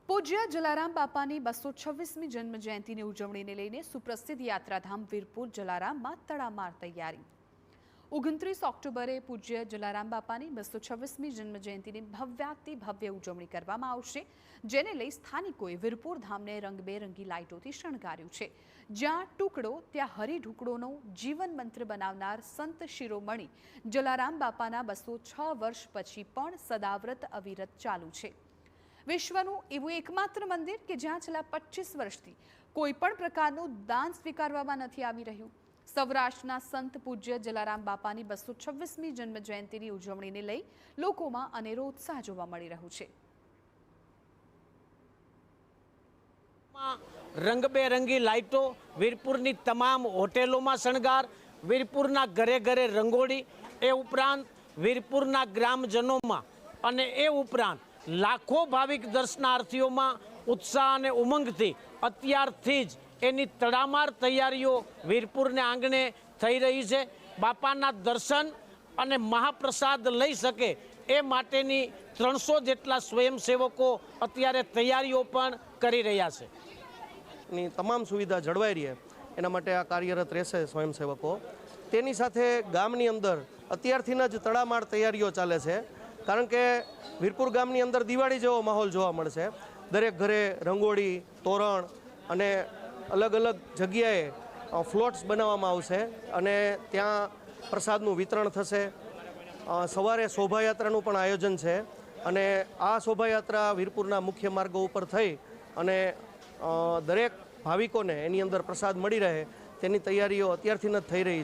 પૂજ્ય જલારામ બાપાની 226મી જન્મ જયંતિની ઉજવણીને લઈને સુપ્રસિદ્ધ યાત્રાધામ વીરપુર જલારામમાં તડામાર તૈયારી। 29 ઓક્ટોબરે પૂજ્ય જલારામ બાપાની 226મી જન્મ જયંતિની ભવ્યાતિ ભવ્ય ઉજવણી કરવામાં આવશે, જેને લઈ સ્થાનિકોએ વીરપુર ધામને રંગબેરંગી લાઇટોથી શણગાર્યું છે। જ્યાં ટુકડો ત્યાં હરી ઢુકડોનો જીવન મંત્ર બનાવનાર સંત શિરોમણી જલારામ બાપાના 206 વર્ષ પછી પણ સદાવ્રત અવિરત ચાલુ છે। વિશ્વનું એવું એકમાત્ર મંદિર કે જ્યાં છેલ્લા 25 વર્ષથી કોઈ પણ પ્રકારનું દાન સ્વીકારવામાં નથી આવી રહ્યું। સૌરાષ્ટ્રના સંત પૂજ્ય જલારામ બાપાની 226મી જન્મ જયંતિની ઉજવણીને લઈ લોકોમાં અનેરો ઉત્સાહ જોવા મળી રહ્યો છે। રંગબેરંગી લાઇટો, વીરપુરની તમામ હોટેલોમાં શણગાર, વીરપુરના ઘરે ઘરે રંગોળી, એ ઉપરાંત વીરપુરના ગ્રામજનોમાં અને એ ઉપરાંત લાખો ભાવિક દર્શનાર્થીઓમાં ઉત્સાહ અને ઉમંગથી અત્યારથી જ એની તડામાર તૈયારીઓ વીરપુરને આંગણે થઈ રહી છે। બાપાના દર્શન અને મહાપ્રસાદ લઈ શકે એ માટેની 300 જેટલા સ્વયંસેવકો અત્યારે તૈયારીઓ પણ કરી રહ્યા છે। ની તમામ સુવિધા જળવાઈ રહે એના માટે આ કાર્યરત રહેશે સ્વયંસેવકો। તેની સાથે ગામની અંદર અત્યારથી જ તડામાર તૈયારીઓ ચાલે છે, કારણ કે વીરપુર ગામની અંદર દિવાળી જેવો માહોલ જોવા મળશે। દરેક ઘરે રંગોળી, તોરણ અને અલગ અલગ જગ્યાએ ફ્લોટ્સ બનાવવામાં આવશે અને ત્યાં પ્રસાદનું વિતરણ થશે। સવારે શોભાયાત્રાનું પણ આયોજન છે અને આ શોભાયાત્રા વીરપુરના મુખ્ય માર્ગો ઉપર થઈ અને દરેક ભાવિકોને એની અંદર પ્રસાદ મળી રહે તેની તૈયારીઓ અત્યારથી જ થઈ રહી છે।